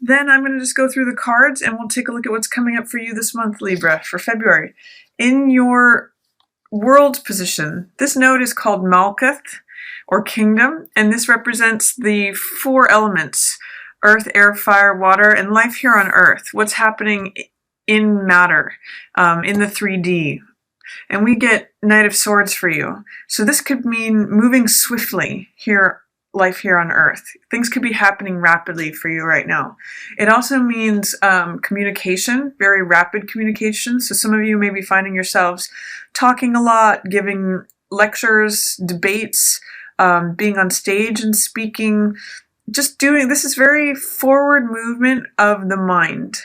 Then I'm going to just go through the cards and we'll take a look at what's coming up for you this month, Libra, for February. In your world position, this node is called Malkuth, or kingdom, and this represents the 4 elements: earth, air, fire, water, and life here on earth. What's happening in matter, in the 3D. And we get Knight of Swords for you. So this could mean moving swiftly here, life here on earth. Things could be happening rapidly for you right now. It also means communication, very rapid communication. So some of you may be finding yourselves talking a lot, giving lectures, debates, being on stage and speaking, just doing, this is very forward movement of the mind.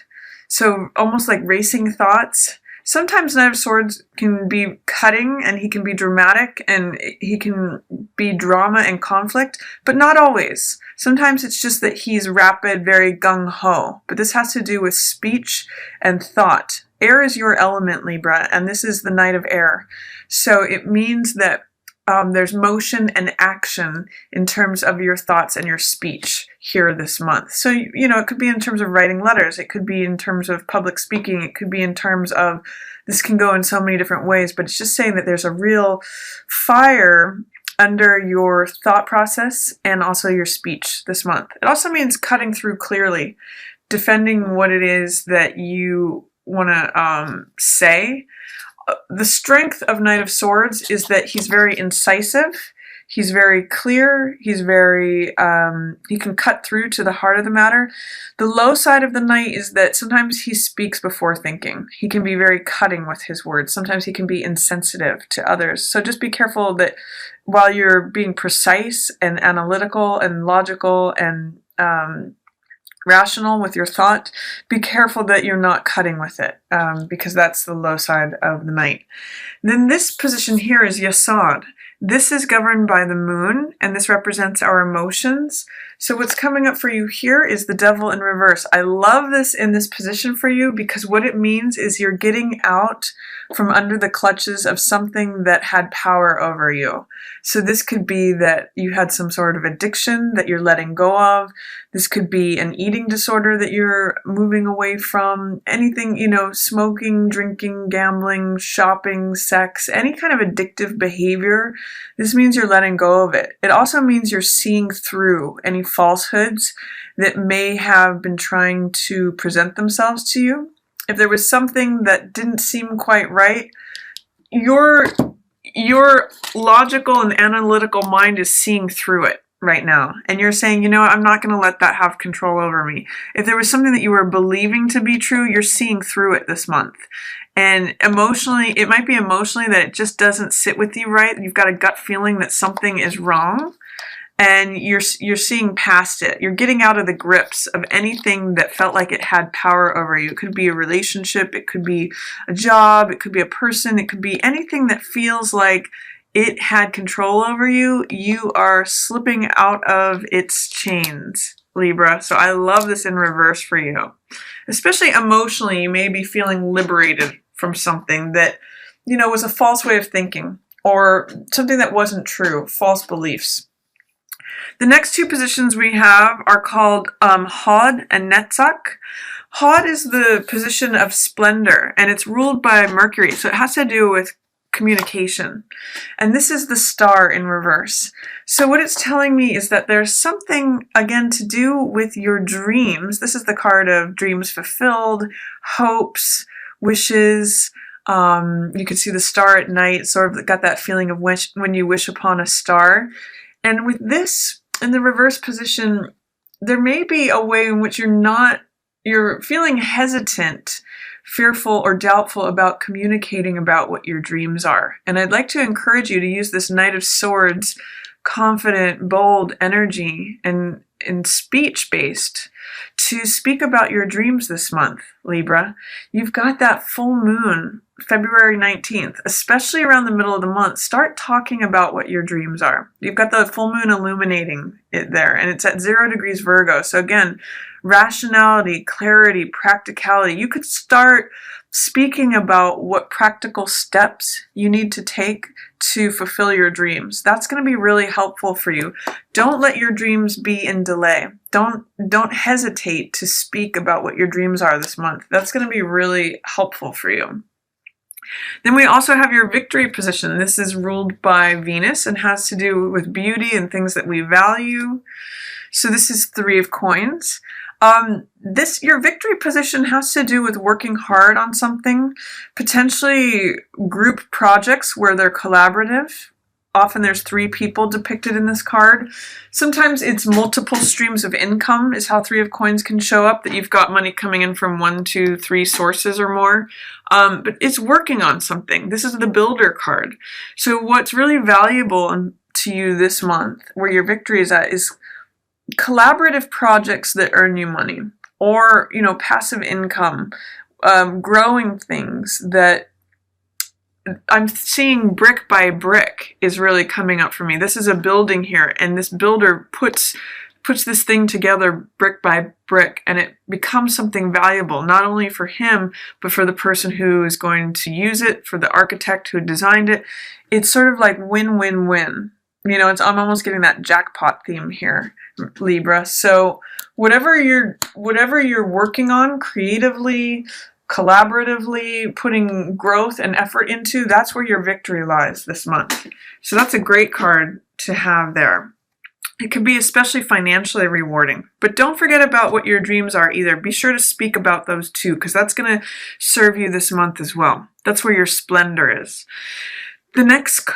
So almost like racing thoughts. Sometimes Knight of Swords can be cutting and he can be dramatic and he can be drama and conflict, but not always. Sometimes it's just that he's rapid, very gung-ho, but this has to do with speech and thought. Air is your element, Libra, and this is the Knight of Air. So it means that there's motion and action in terms of your thoughts and your speech here this month. So, you know, it could be in terms of writing letters. It could be in terms of public speaking. It could be in terms of, this can go in so many different ways, but it's just saying that there's a real fire under your thought process and also your speech this month. It also means cutting through clearly, defending what it is that you want to say. The strength of Knight of Swords is that he's very incisive, he's very clear, he's very, he can cut through to the heart of the matter. The low side of the Knight is that sometimes he speaks before thinking. He can be very cutting with his words. Sometimes he can be insensitive to others. So just be careful that while you're being precise and analytical and logical and rational with your thought, be careful that you're not cutting with it, because that's the low side of the Knight. Then this position here is Yasod. This is governed by the moon, and this represents our emotions. So what's coming up for you here is the Devil in reverse. I love this in this position for you because what it means is you're getting out from under the clutches of something that had power over you. So this could be that you had some sort of addiction that you're letting go of. This could be an eating disorder that you're moving away from. Anything, you know, smoking, drinking, gambling, shopping, sex, any kind of addictive behavior. This means you're letting go of it. It also means you're seeing through any falsehoods that may have been trying to present themselves to you. If there was something that didn't seem quite right, your logical and analytical mind is seeing through it right now. And you're saying, you know, I'm not going to let that have control over me. If there was something that you were believing to be true, you're seeing through it this month. And emotionally, it might be emotionally that it just doesn't sit with you right. You've got a gut feeling that something is wrong. And you're seeing past it. You're getting out of the grips of anything that felt like it had power over you. It could be a relationship, it could be a job, it could be a person, it could be anything that feels like it had control over you. You are slipping out of its chains, Libra. So I love this in reverse for you. Especially emotionally, you may be feeling liberated from something that, you know, was a false way of thinking or something that wasn't true, false beliefs. The next 2 positions we have are called Hod and Netzach. Hod is the position of splendor, and it's ruled by Mercury, so it has to do with communication. And this is the Star in reverse. So what it's telling me is that there's something, again, to do with your dreams. This is the card of dreams fulfilled, hopes, wishes. You can see the star at night, sort of got that feeling of when you wish upon a star. And with this in the reverse position, there may be a way in which you're feeling hesitant, fearful, or doubtful about communicating about what your dreams are. And I'd like to encourage you to use this Knight of Swords, confident, bold energy and speech-based to speak about your dreams this month, Libra. You've got that full moon, February 19th, especially around the middle of the month. Start talking about what your dreams are. You've got the full moon illuminating it there, and it's at 0 degrees Virgo. So again, rationality, clarity, practicality. You could start speaking about what practical steps you need to take to fulfill your dreams. That's going to be really helpful for you. Don't let your dreams be in delay. Don't hesitate to speak about what your dreams are this month. That's going to be really helpful for you. Then we also have your victory position. This is ruled by Venus and has to do with beauty and things that we value. So this is 3 of coins. Your victory position has to do with working hard on something, potentially group projects where they're collaborative. Often there's 3 people depicted in this card. Sometimes it's multiple streams of income is how 3 of coins can show up, that you've got money coming in from 1, 2, 3 sources or more. But it's working on something. This is the builder card. So what's really valuable to you this month, where your victory is at, is collaborative projects that earn you money, or passive income, growing things that I'm seeing brick by brick is really coming up for me. This is a building here, and this builder puts this thing together brick by brick, and it becomes something valuable, not only for him, but for the person who is going to use it, for the architect who designed it. It's sort of like win-win-win. I'm almost getting that jackpot theme here, Libra. So whatever you're working on creatively, collaboratively, putting growth and effort into, that's where your victory lies this month. So that's a great card to have there. It can be especially financially rewarding. But don't forget about what your dreams are either. Be sure to speak about those too, because that's going to serve you this month as well. That's where your splendor is. The next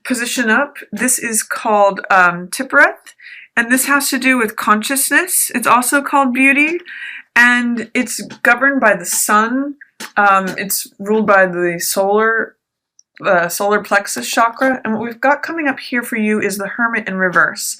position up, this is called Tippereth, and this has to do with consciousness. It's also called beauty, and it's governed by the sun. It's ruled by the solar plexus chakra, and what we've got coming up here for you is the Hermit in reverse.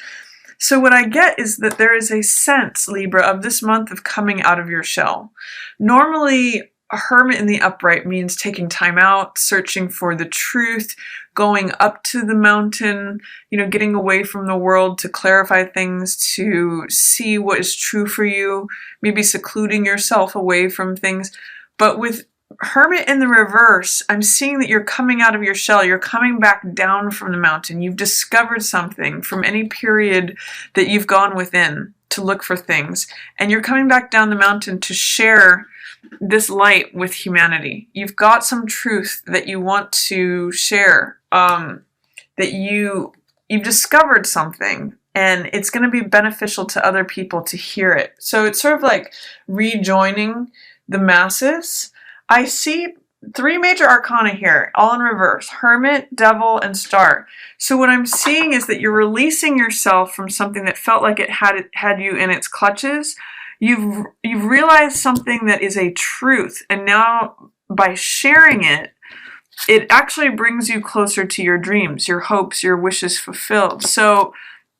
So what I get is that there is a sense, Libra, of this month of coming out of your shell. Normally, a hermit in the upright means taking time out, searching for the truth, going up to the mountain, getting away from the world to clarify things, to see what is true for you, maybe secluding yourself away from things. But with Hermit in the reverse, I'm seeing that you're coming out of your shell. You're coming back down from the mountain. You've discovered something from any period that you've gone within to look for things. And you're coming back down the mountain to share this light with humanity. You've got some truth that you want to share, that you've discovered something, and it's going to be beneficial to other people to hear it. So it's sort of like rejoining the masses. I see 3 major arcana here, all in reverse: Hermit, Devil, and Star. So what I'm seeing is that you're releasing yourself from something that felt like it had you in its clutches. You've realized something that is a truth, and now by sharing it, it actually brings you closer to your dreams, your hopes, your wishes fulfilled. So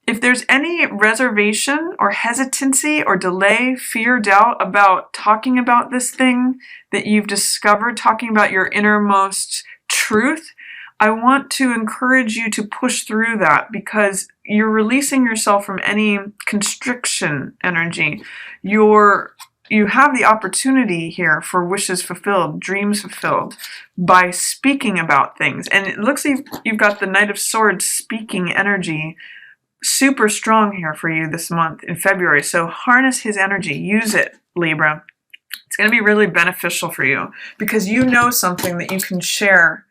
if there's any reservation or hesitancy or delay, fear, doubt about talking about this thing that you've discovered, talking about your innermost truth, I want to encourage you to push through that, because you're releasing yourself from any constriction energy. You have the opportunity here for wishes fulfilled, dreams fulfilled, by speaking about things. And it looks like you've got the Knight of Swords speaking energy super strong here for you this month in February. So harness his energy. Use it, Libra. It's going to be really beneficial for you, because you know something that you can share.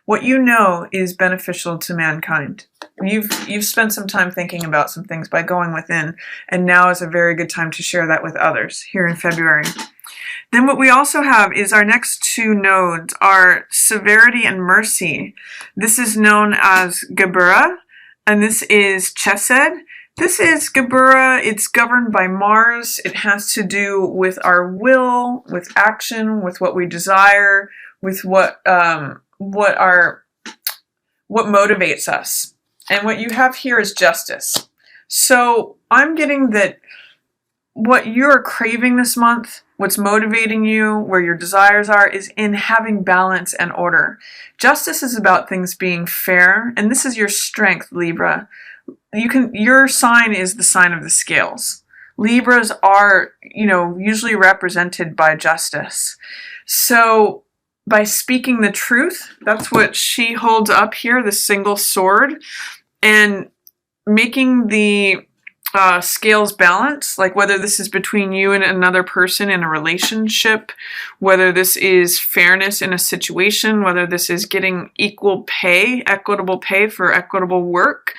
What you know is beneficial to mankind. You've spent some time thinking about some things by going within, and now is a very good time to share that with others here in February. Then what we also have is our next 2 nodes are Severity and Mercy. This is known as Gebura, and this is Chesed. This is Gebura. It's governed by Mars. It has to do with our will, with action, with what we desire, with what motivates us. And what you have here is justice. So I'm getting that what you're craving this month, what's motivating you, where your desires are, is in having balance and order. Justice is about things being fair, and this is your strength, Libra. Your sign is the sign of the scales. Libras are, usually represented by justice. So by speaking the truth. That's what she holds up here, the single sword, and making the scales balance, like whether this is between you and another person in a relationship, whether this is fairness in a situation, whether this is getting equal pay, equitable pay for equitable work,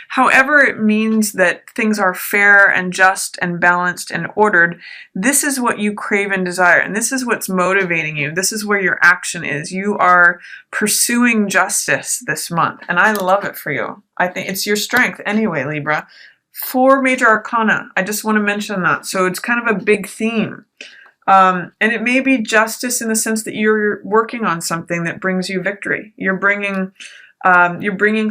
however it means that things are fair and just and balanced and ordered. This is what you crave and desire, and this is what's motivating you. This is where your action is. You are pursuing justice this month, and I love it for you. I think it's your strength anyway, Libra. 4 major arcana. I just want to mention that. So it's kind of a big theme. And it may be justice in the sense that you're working on something that brings you victory. You're bringing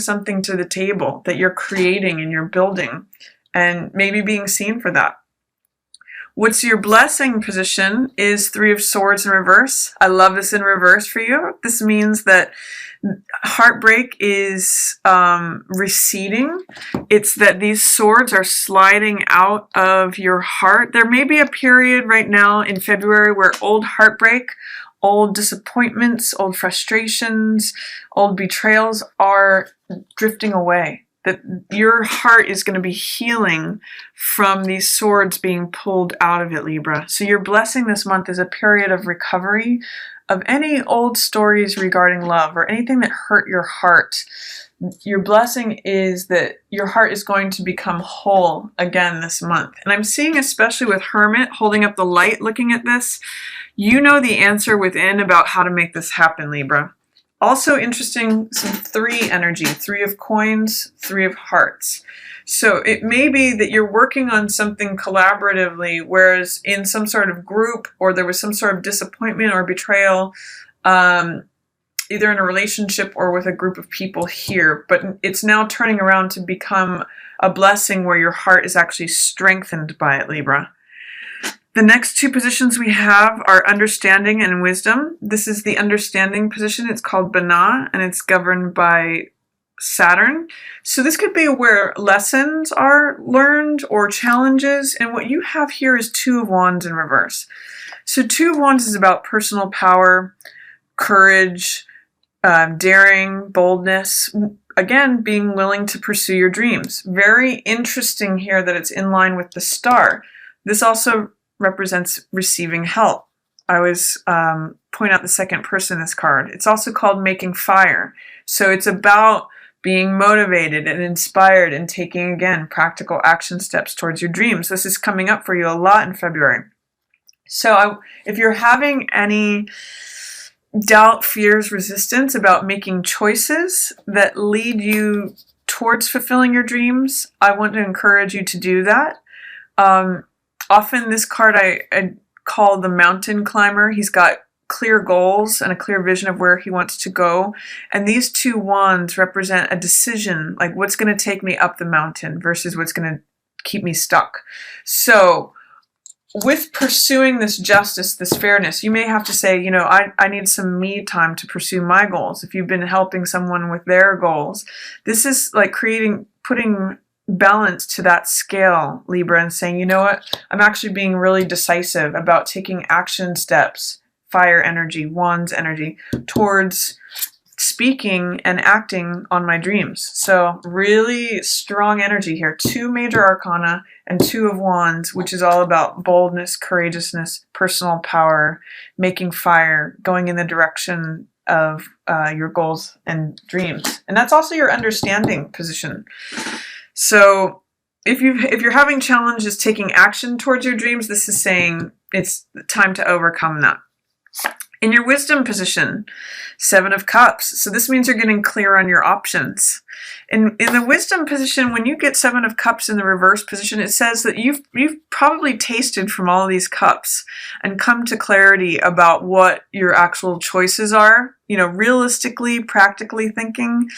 something to the table that you're creating and you're building, and maybe being seen for that. What's your blessing position is 3 of Swords in reverse. I love this in reverse for you. This means that heartbreak is receding. It's that these swords are sliding out of your heart. There may be a period right now in February where old heartbreak, old disappointments, old frustrations, old betrayals are drifting away. That your heart is going to be healing from these swords being pulled out of it, Libra. So your blessing this month is a period of recovery of any old stories regarding love or anything that hurt your heart. Your blessing is that your heart is going to become whole again this month. And I'm seeing, especially with Hermit holding up the light, looking at this, you know the answer within about how to make this happen, Libra. Also interesting, some 3 energy, 3 of coins, 3 of hearts. So it may be that you're working on something collaboratively, whereas in some sort of group, or there was some sort of disappointment or betrayal, either in a relationship or with a group of people here. But it's now turning around to become a blessing where your heart is actually strengthened by it, Libra. The next 2 positions we have are understanding and wisdom. This is the understanding position. It's called Bana, and it's governed by Saturn. So this could be where lessons are learned or challenges. And what you have here is 2 of Wands in reverse. So 2 of Wands is about personal power, courage, daring, boldness. Again, being willing to pursue your dreams. Very interesting here that it's in line with the star. This also represents receiving help. I always point out the second person in this card. It's also called making fire. So it's about being motivated and inspired and taking, again, practical action steps towards your dreams. This is coming up for you a lot in February. So if you're having any doubt, fears, resistance about making choices that lead you towards fulfilling your dreams, I want to encourage you to do that. Often this card I call the mountain climber. He's got clear goals and a clear vision of where he wants to go. And these 2 wands represent a decision, like what's going to take me up the mountain versus what's going to keep me stuck. So with pursuing this justice, this fairness, you may have to say, I need some me time to pursue my goals. If you've been helping someone with their goals, this is like putting balance to that scale, Libra, and saying, you know what, I'm actually being really decisive about taking action steps, fire energy, wands energy, towards speaking and acting on my dreams. So really strong energy here. 2 major arcana and 2 of wands, which is all about boldness, courageousness, personal power, making fire, going in the direction of your goals and dreams. And that's also your understanding position. So if you're having challenges taking action towards your dreams, this is saying it's time to overcome that. In your wisdom position, 7 of Cups. So this means you're getting clear on your options. In the wisdom position, when you get 7 of Cups in the reverse position, it says that you've probably tasted from all of these cups and come to clarity about what your actual choices are, realistically, practically thinking.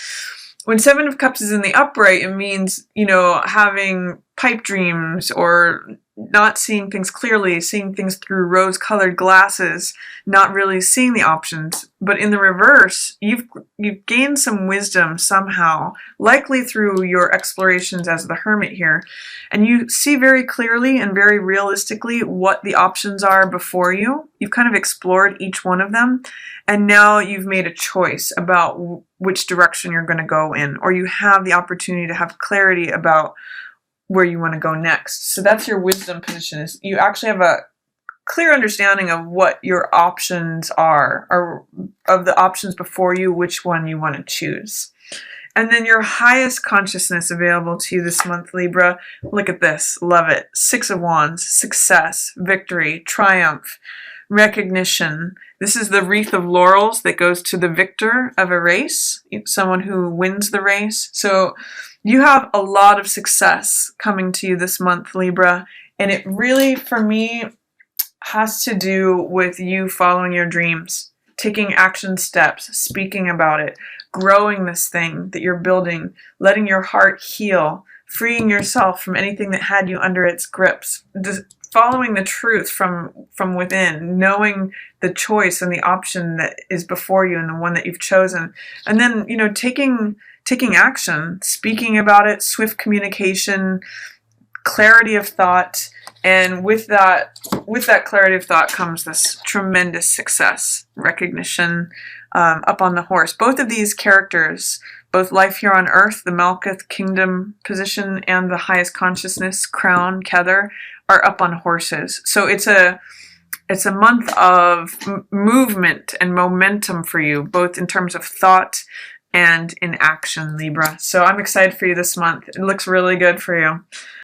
When 7 of Cups is in the upright, it means, having pipe dreams or not seeing things clearly, seeing things through rose-colored glasses, not really seeing the options. But in the reverse, you've gained some wisdom somehow, likely through your explorations as the hermit here, and you see very clearly and very realistically what the options are before you. You've kind of explored each one of them, and now you've made a choice about which direction you're going to go in, or you have the opportunity to have clarity about where you want to go next. So that's your wisdom position, is you actually have a clear understanding of what your options are, or of the options before you, which one you want to choose. And then your highest consciousness available to you this month, Libra. Look at this. Love it. 6 of Wands, success, victory, triumph, recognition. This is the wreath of laurels that goes to the victor of a race, someone who wins the race. So you have a lot of success coming to you this month, Libra. And it really, for me, has to do with you following your dreams, taking action steps, speaking about it, growing this thing that you're building, letting your heart heal, freeing yourself from anything that had you under its grips, just following the truth from within, knowing the choice and the option that is before you and the one that you've chosen. And then, taking action, speaking about it, swift communication, clarity of thought. And with that clarity of thought comes this tremendous success, recognition, up on the horse. Both of these characters, both life here on earth, the Malkuth kingdom position, and the highest consciousness, crown, Kether, are up on horses. So it's a month of movement and momentum for you, both in terms of thought and in action, Libra. So I'm excited for you this month. It looks really good for you.